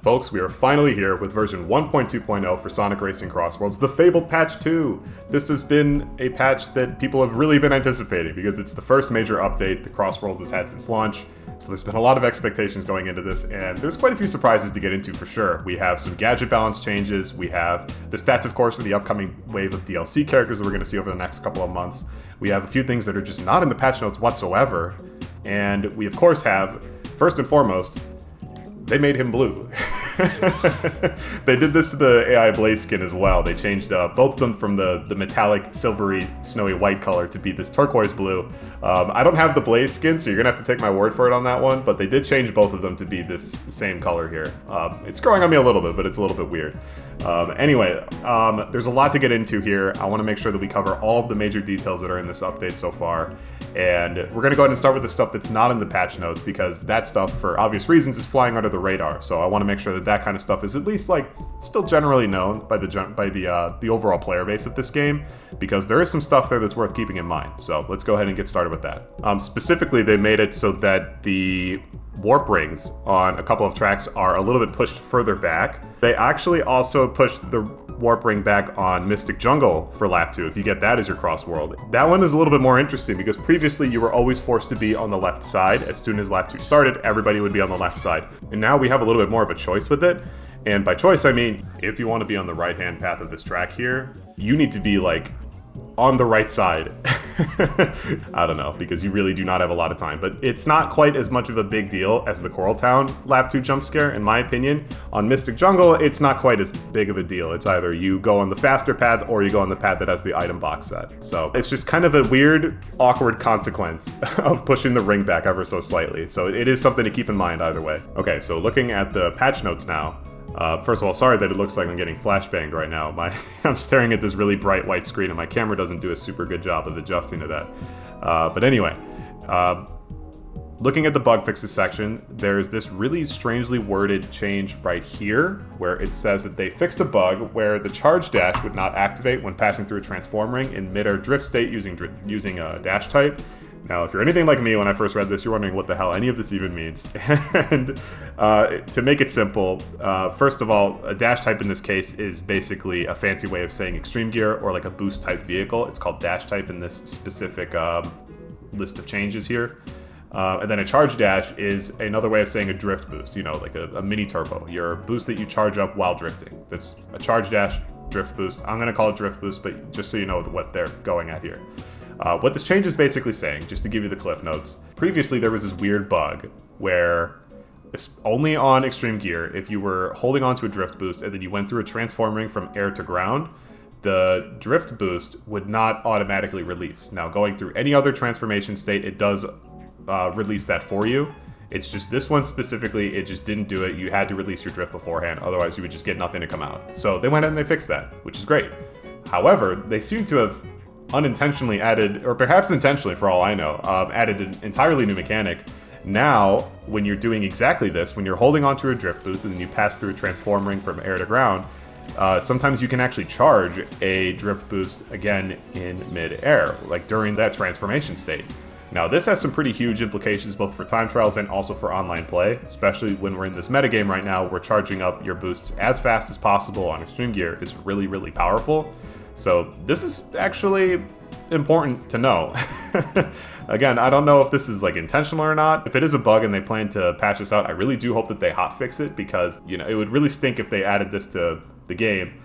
Folks, we are finally here with version 1.2.0 for Sonic Racing Crossworlds, the fabled patch 2. This has been a patch that people have really been anticipating because it's the first major update the Crossworlds has had since launch. So there's been a lot of expectations going into this, and there's quite a few surprises to get into for sure. We have some gadget balance changes, we have the stats, of course, for the upcoming wave of DLC characters that we're going to see over the next couple of months. We have a few things that are just not in the patch notes whatsoever, and we, of course, have, first and foremost, they made him blue. They did this to the AI Blaze skin as well. They changed both of them from the metallic, silvery, snowy white color to be this turquoise blue. I don't have the Blaze skin, so you're going to have to take my word for it on that one, but they did change both of them to be this same color here. It's growing on me a little bit, but it's a little bit weird. Anyway, there's a lot to get into here. I want to make sure that we cover all of the major details that are in this update so far. And we're going to go ahead and start with the stuff that's not in the patch notes, because that stuff, for obvious reasons, is flying under the radar. So I want to make sure that that kind of stuff is at least, like, still generally known by the overall player base of this game, because there is some stuff there that's worth keeping in mind. So let's go ahead and get started with that. Specifically, they made it so that the warp rings on a couple of tracks are a little bit pushed further back. They actually also pushed the warp ring back on Mystic Jungle for lap 2, if you get that as your cross world. That one is a little bit more interesting because previously you were always forced to be on the left side. As soon as lap 2 started, everybody would be on the left side. And now we have a little bit more of a choice with it. And by choice, I mean, if you want to be on the right-hand path of this track here, you need to be, like, on the right side. I don't know, because you really do not have a lot of time, but it's not quite as much of a big deal as the Coral Town lap 2 jump scare, in my opinion. On Mystic Jungle, it's not quite as big of a deal. It's either you go on the faster path or you go on the path that has the item box set. So it's just kind of a weird, awkward consequence of pushing the ring back ever so slightly. So it is something to keep in mind either way. Okay, so looking at the patch notes now, first of all, sorry that it looks like I'm getting flashbanged right now. I'm staring at this really bright white screen and my camera doesn't do a super good job of adjusting to that. But anyway, looking at the bug fixes section, there's this really strangely worded change right here where it says that they fixed a bug where the charge dash would not activate when passing through a transform ring in mid-air drift state using a dash type. Now, if you're anything like me when I first read this, you're wondering what the hell any of this even means. And to make it simple, first of all, a dash type in this case is basically a fancy way of saying extreme gear or like a boost type vehicle. It's called dash type in this specific list of changes here. And then a charge dash is another way of saying a drift boost, you know, like a mini turbo, your boost that you charge up while drifting. That's a charge dash, drift boost. I'm going to call it drift boost, but just so you know what they're going at here. What this change is basically saying, just to give you the cliff notes, previously there was this weird bug where it's only on extreme gear, if you were holding onto a drift boost and then you went through a transform ring from air to ground, the drift boost would not automatically release. Now, going through any other transformation state, it does release that for you. It's just this one specifically, it just didn't do it. You had to release your drift beforehand, otherwise you would just get nothing to come out. So they went ahead and they fixed that, which is great. However, they seem to have unintentionally added, or perhaps intentionally for all I know, added an entirely new mechanic. Now, when you're doing exactly this, when you're holding onto a drift boost and then you pass through a transform ring from air to ground, sometimes you can actually charge a drift boost again in mid-air, like during that transformation state. Now, this has some pretty huge implications both for time trials and also for online play, especially when we're in this metagame right now where charging up your boosts as fast as possible on extreme gear is really, really powerful. So this is actually important to know. Again, I don't know if this is like intentional or not. If it is a bug and they plan to patch this out, I really do hope that they hotfix it, because, you know, it would really stink if they added this to the game.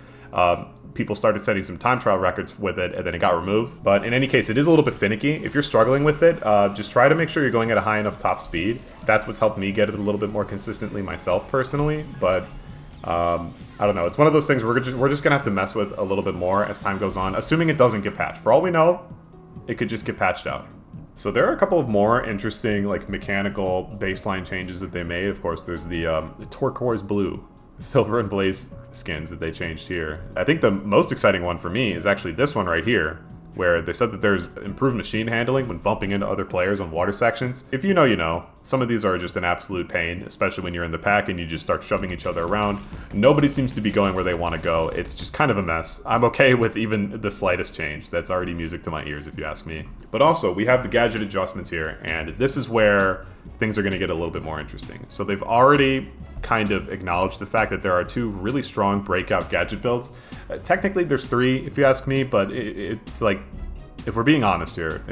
People started setting some time trial records with it and then it got removed. But in any case, it is a little bit finicky. If you're struggling with it, just try to make sure you're going at a high enough top speed. That's what's helped me get it a little bit more consistently myself personally. But I don't know. It's one of those things we're just gonna have to mess with a little bit more as time goes on, assuming it doesn't get patched. For all we know, it could just get patched out. So there are a couple of more interesting, like, mechanical baseline changes that they made. Of course, there's the turquoise blue, silver and blaze skins that they changed here. I think the most exciting one for me is actually this one right here, where they said that there's improved machine handling when bumping into other players on water sections. If you know, you know. Some of these are just an absolute pain, especially when you're in the pack and you just start shoving each other around. Nobody seems to be going where they want to go. It's just kind of a mess. I'm okay with even the slightest change. That's already music to my ears, if you ask me. But also, we have the gadget adjustments here, and this is where things are going to get a little bit more interesting. So they've already kind of acknowledge the fact that there are 2 really strong breakout gadget builds. Technically there's 3 if you ask me, but it's like, if we're being honest here,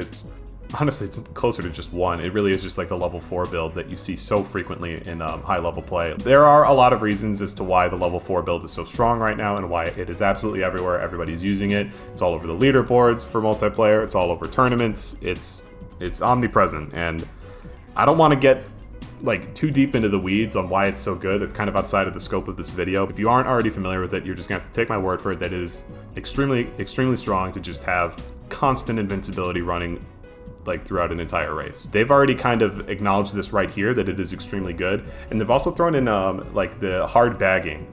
honestly, it's closer to just 1. It really is just like the level 4 build that you see so frequently in high level play. There are a lot of reasons as to why the level 4 build is so strong right now and why it is absolutely everywhere. Everybody's using it. It's all over the leaderboards for multiplayer. It's all over tournaments. It's omnipresent, and I don't want to get like too deep into the weeds on why it's so good. It's kind of outside of the scope of this video. If you aren't already familiar with it, you're just gonna have to take my word for it that it is extremely, extremely strong to just have constant invincibility running like throughout an entire race. They've already kind of acknowledged this right here, that it is extremely good, and they've also thrown in like the hard bagging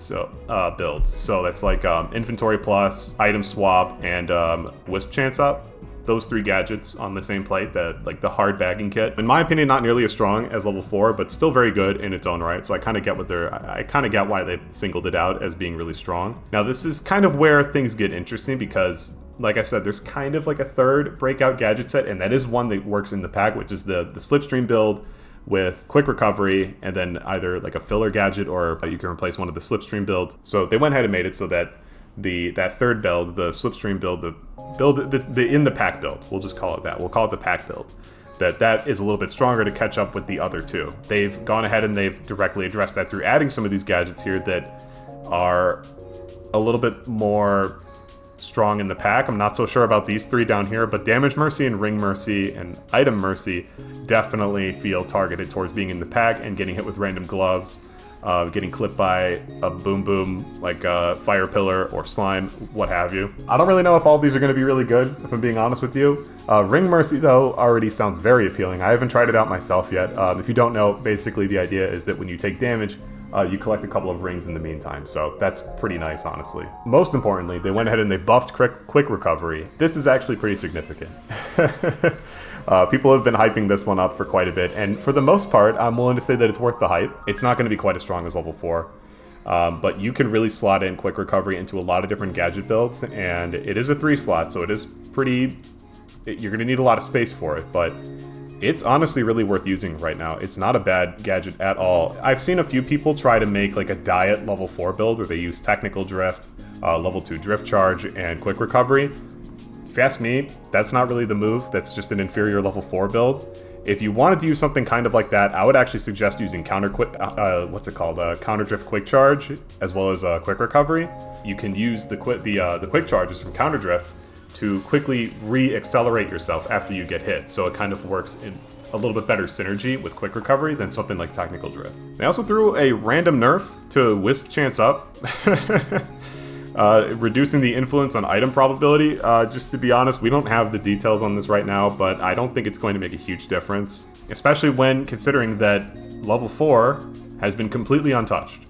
builds. So that's like inventory plus, item swap, and wisp chance up. Those 3 gadgets on the same plate, that like the hard bagging kit. In my opinion, not nearly as strong as level 4, but still very good in its own right. So I kind of get why they singled it out as being really strong. Now this is kind of where things get interesting, because like I said, there's kind of like a 3rd breakout gadget set, and that is one that works in the pack, which is the slipstream build with quick recovery, and then either like a filler gadget, or you can replace one of the slipstream builds. So they went ahead and made it so that that 3rd build, the slipstream build, the in the pack build, we'll just call it that. We'll call it the pack build. That is a little bit stronger to catch up with the other 2. They've gone ahead and they've directly addressed that through adding some of these gadgets here that are a little bit more strong in the pack. I'm not so sure about these 3 down here, but Damage Mercy and Ring Mercy and Item Mercy definitely feel targeted towards being in the pack and getting hit with random gloves, getting clipped by a boom boom like a fire pillar or slime, what have you. I don't really know if all of these are going to be really good, if I'm being honest with you. Ring Mercy though already sounds very appealing. I haven't tried it out myself yet. If you don't know, basically the idea is that when you take damage, you collect a couple of rings in the meantime, so that's pretty nice, honestly. Most importantly, they went ahead and they buffed quick recovery. This is actually pretty significant. People have been hyping this one up for quite a bit, and for the most part, I'm willing to say that it's worth the hype. It's not going to be quite as strong as level 4, but you can really slot in quick recovery into a lot of different gadget builds, and it is a 3 slot, so it is pretty... You're going to need a lot of space for it, but it's honestly really worth using right now. It's not a bad gadget at all. I've seen a few people try to make like a diet level 4 build where they use technical drift, level 2 drift charge, and quick recovery. If you ask me, that's not really the move. That's just an inferior level 4 build. If you wanted to use something kind of like that, I would actually suggest using counter drift quick charge as well as quick recovery. You can use the quick charges from counter drift to quickly re-accelerate yourself after you get hit, so it kind of works in a little bit better synergy with quick recovery than something like technical drift. They also threw a random nerf to wisp chance up, reducing the influence on item probability. Just to be honest, we don't have the details on this right now, but I don't think it's going to make a huge difference, especially when considering that level 4 has been completely untouched.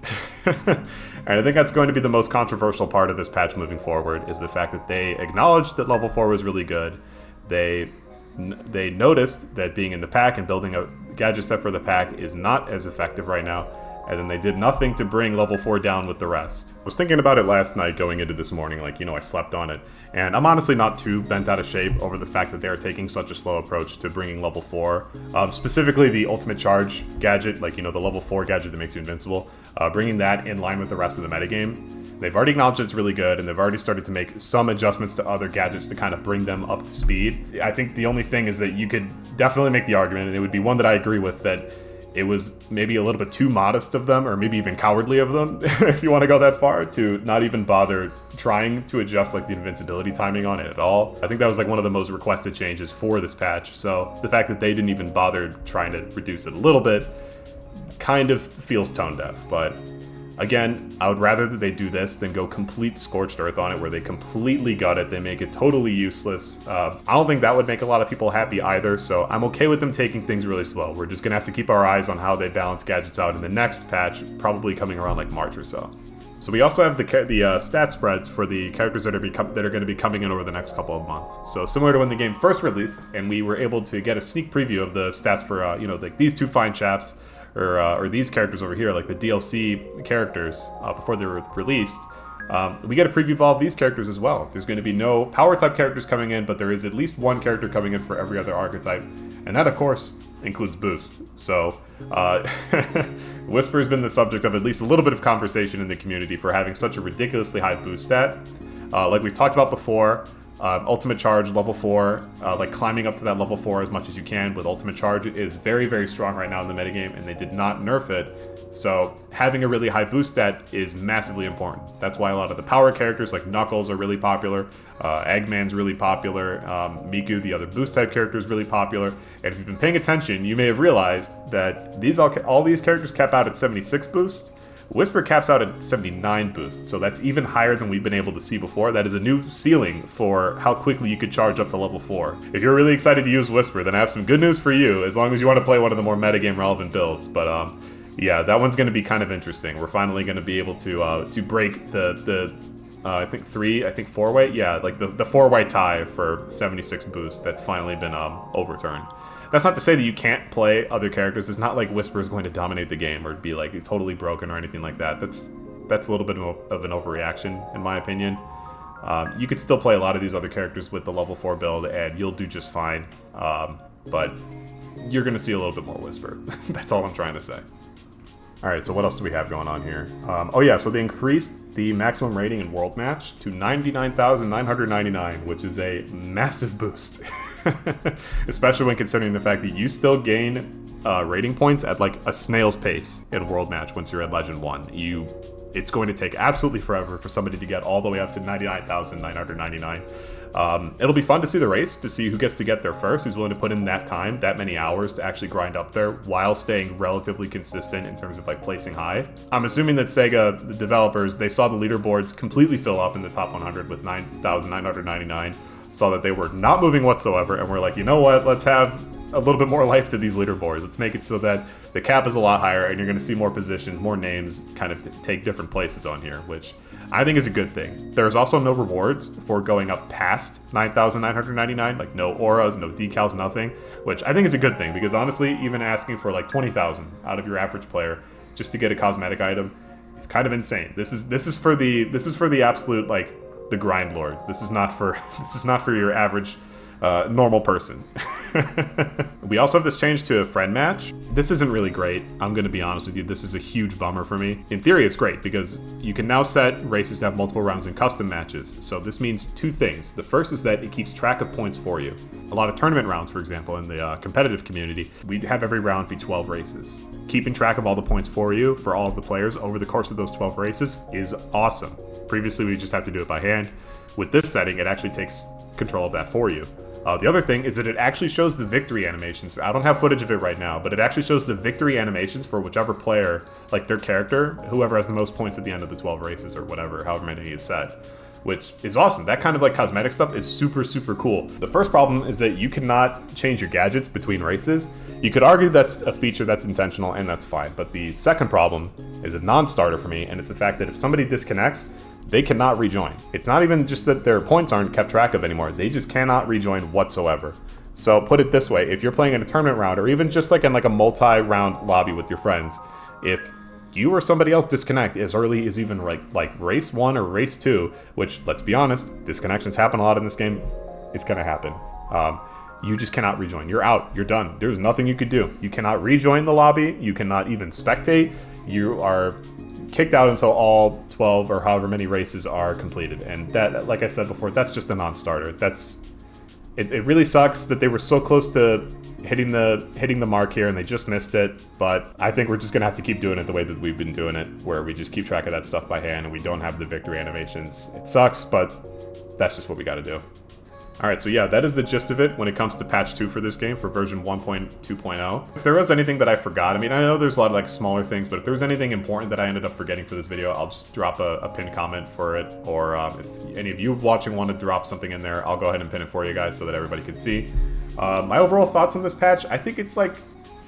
And I think that's going to be the most controversial part of this patch moving forward, is the fact that they acknowledged that level 4 was really good. They noticed that being in the pack and building a gadget set for the pack is not as effective right now, and then they did nothing to bring level 4 down with the rest. I was thinking about it last night going into this morning, like, you know, I slept on it, and I'm honestly not too bent out of shape over the fact that they're taking such a slow approach to bringing level 4. Specifically the ultimate charge gadget, like, you know, the level 4 gadget that makes you invincible, bringing that in line with the rest of the metagame. They've already acknowledged it's really good, and they've already started to make some adjustments to other gadgets to kind of bring them up to speed. I think the only thing is that you could definitely make the argument, and it would be one that I agree with, that it was maybe a little bit too modest of them, or maybe even cowardly of them, if you want to go that far, to not even bother trying to adjust like the invincibility timing on it at all. I think that was like one of the most requested changes for this patch, so the fact that they didn't even bother trying to reduce it a little bit kind of feels tone deaf. But again, I would rather that they do this than go complete scorched earth on it, where they completely gut it, they make it totally useless. I don't think that would make a lot of people happy either, so I'm okay with them taking things really slow. We're just gonna have to keep our eyes on how they balance gadgets out in the next patch, probably coming around like March or so. So we also have the stat spreads for the characters that are going to be coming in over the next couple of months. So similar to when the game first released, and we were able to get a sneak preview of the stats for you know, like these two fine chaps, or these characters over here, like the DLC characters, before they were released. We get a preview of all of these characters as well. There's going to be no power type characters coming in, but there is at least one character coming in for every other archetype. And that, of course, includes boost. So Whisper's been the subject of at least a little bit of conversation in the community for having such a ridiculously high boost stat. Like we've talked about before, Ultimate Charge level 4, like climbing up to that level 4 as much as you can with Ultimate Charge is very, very strong right now in the metagame, and they did not nerf it. So having a really high boost stat is massively important. That's why a lot of the power characters like Knuckles are really popular, Eggman's really popular, Miku, the other boost type character, is really popular. And if you've been paying attention, you may have realized that all these characters cap out at 76 boost. Whisper caps out at 79 boost, so that's even higher than we've been able to see before. That is a new ceiling for how quickly you could charge up to level 4. If you're really excited to use Whisper, then I have some good news for you, as long as you want to play one of the more metagame relevant builds. But yeah, that one's going to be kind of interesting. We're finally going to be able to break the I think 4-way, yeah, like the 4-way tie for 76 boost that's finally been overturned. That's not to say that you can't play other characters. It's not like Whisper is going to dominate the game or be like totally broken or anything like that. That's a little bit of an overreaction, in my opinion. You could still play a lot of these other characters with the level 4 build, and you'll do just fine. But you're going to see a little bit more Whisper. That's all I'm trying to say. Alright, so what else do we have going on here? Oh yeah, so they increased the maximum rating in World Match to 99,999, which is a massive boost. Especially when considering the fact that you still gain rating points at like a snail's pace in World Match once you're at Legend 1. It's going to take absolutely forever for somebody to get all the way up to 99,999. It'll be fun to see the race, to see who gets to get there first, who's willing to put in that time, that many hours to actually grind up there while staying relatively consistent in terms of like placing high. I'm assuming that Sega, the developers, they saw the leaderboards completely fill up in the top 100 with 9,999, saw that they were not moving whatsoever, and we're like, you know what, let's have a little bit more life to these leaderboards. Let's make it so that the cap is a lot higher and you're going to see more positions, more names kind of take different places on here, which I think is a good thing. There's also no rewards for going up past 9,999, like no auras, no decals, nothing, which I think is a good thing, because honestly, even asking for like 20,000 out of your average player just to get a cosmetic item is kind of insane. This is for the absolute, like, the grind lords. This is not for your average normal person. We also have this change to a friend match. This isn't really great. I'm going to be honest with you. This is a huge bummer for me. In theory, it's great because you can now set races to have multiple rounds in custom matches. So this means two things. The first is that it keeps track of points for you. A lot of tournament rounds, for example, in the competitive community, we'd have every round be 12 races. Keeping track of all the points for you, for all of the players over the course of those 12 races is awesome. Previously, we just have to do it by hand. With this setting, it actually takes control of that for you. The other thing is that it actually shows the victory animations. I don't have footage of it right now, but it actually shows the victory animations for whichever player, like their character, whoever has the most points at the end of the 12 races or whatever, however many is set, which is awesome. That kind of like cosmetic stuff is super, super cool. The first problem is that you cannot change your gadgets between races. You could argue that's a feature that's intentional, and that's fine. But the second problem is a non-starter for me, and it's the fact that if somebody disconnects, they cannot rejoin. It's not even just that their points aren't kept track of anymore. They just cannot rejoin whatsoever. So put it this way, if you're playing in a tournament round, or even just like in like a multi-round lobby with your friends, if you or somebody else disconnect as early as even like race 1 or race 2, which, let's be honest, disconnections happen a lot in this game, it's gonna happen. You just cannot rejoin. You're out. You're done. There's nothing you could do. You cannot rejoin the lobby. You cannot even spectate. You are kicked out until all 12 or however many races are completed. And that, like I said before, that's just a non-starter. It really sucks that they were so close to hitting the mark here and they just missed it. But I think we're just gonna have to keep doing it the way that we've been doing it, where we just keep track of that stuff by hand and we don't have the victory animations. It sucks, but that's just what we gotta do. Alright, so yeah, that is the gist of it when it comes to patch 2 for this game, for version 1.2.0. If there was anything that I forgot, I mean, I know there's a lot of like smaller things, but if there was anything important that I ended up forgetting for this video, I'll just drop a pinned comment for it, or if any of you watching want to drop something in there, I'll go ahead and pin it for you guys so that everybody can see. My overall thoughts on this patch, I think it's like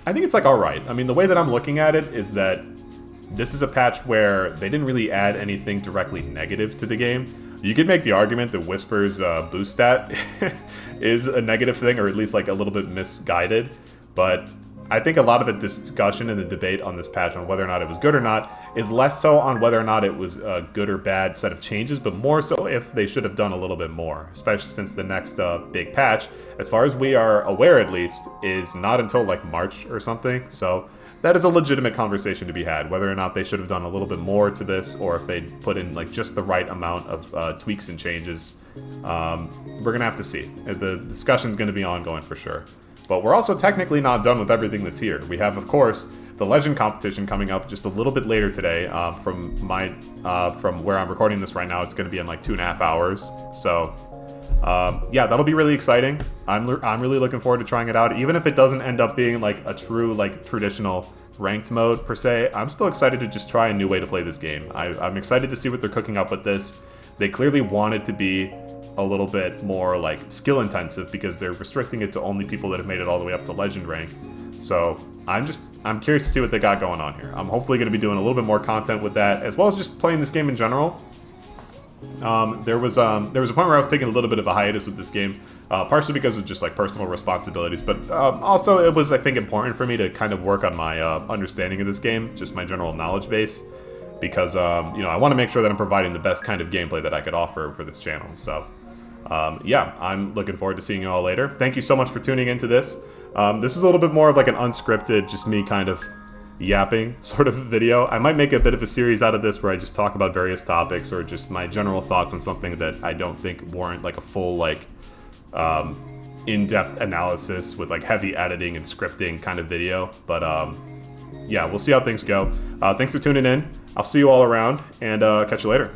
alright. I mean, the way that I'm looking at it is that this is a patch where they didn't really add anything directly negative to the game. You could make the argument that Whisper's boost stat is a negative thing, or at least like a little bit misguided, but I think a lot of the discussion and the debate on this patch on whether or not it was good or not is less so on whether or not it was a good or bad set of changes, but more so if they should have done a little bit more, especially since the next big patch, as far as we are aware at least, is not until like March or something. So that is a legitimate conversation to be had, whether or not they should have done a little bit more to this, or if they put in like just the right amount of tweaks and changes. We're gonna have to see. The discussion's gonna be ongoing for sure. But we're also technically not done with everything that's here. We have, of course, the Legend competition coming up just a little bit later today. From where I'm recording this right now, it's going to be in like 2.5 hours. So, yeah, that'll be really exciting. I'm really looking forward to trying it out. Even if it doesn't end up being like a true, like, traditional ranked mode per se, I'm still excited to just try a new way to play this game. I'm excited to see what they're cooking up with this. They clearly want it to be a little bit more like skill intensive because they're restricting it to only people that have made it all the way up to legend rank. So I'm curious to see what they got going on here. I'm hopefully going to be doing a little bit more content with that, as well as just playing this game in general. There was a point where I was taking a little bit of a hiatus with this game, partially because of just like personal responsibilities, but also it was, I think, important for me to kind of work on my understanding of this game, just my general knowledge base, because you know, I want to make sure that I'm providing the best kind of gameplay that I could offer for this channel. So yeah, I'm looking forward to seeing you all later. Thank you so much for tuning into this. This is a little bit more of like an unscripted, just me kind of yapping sort of video. I might make a bit of a series out of this where I just talk about various topics or just my general thoughts on something that I don't think warrant like a full like in-depth analysis with like heavy editing and scripting kind of video. But yeah, we'll see how things go. Thanks for tuning in. I'll see you all around, and catch you later.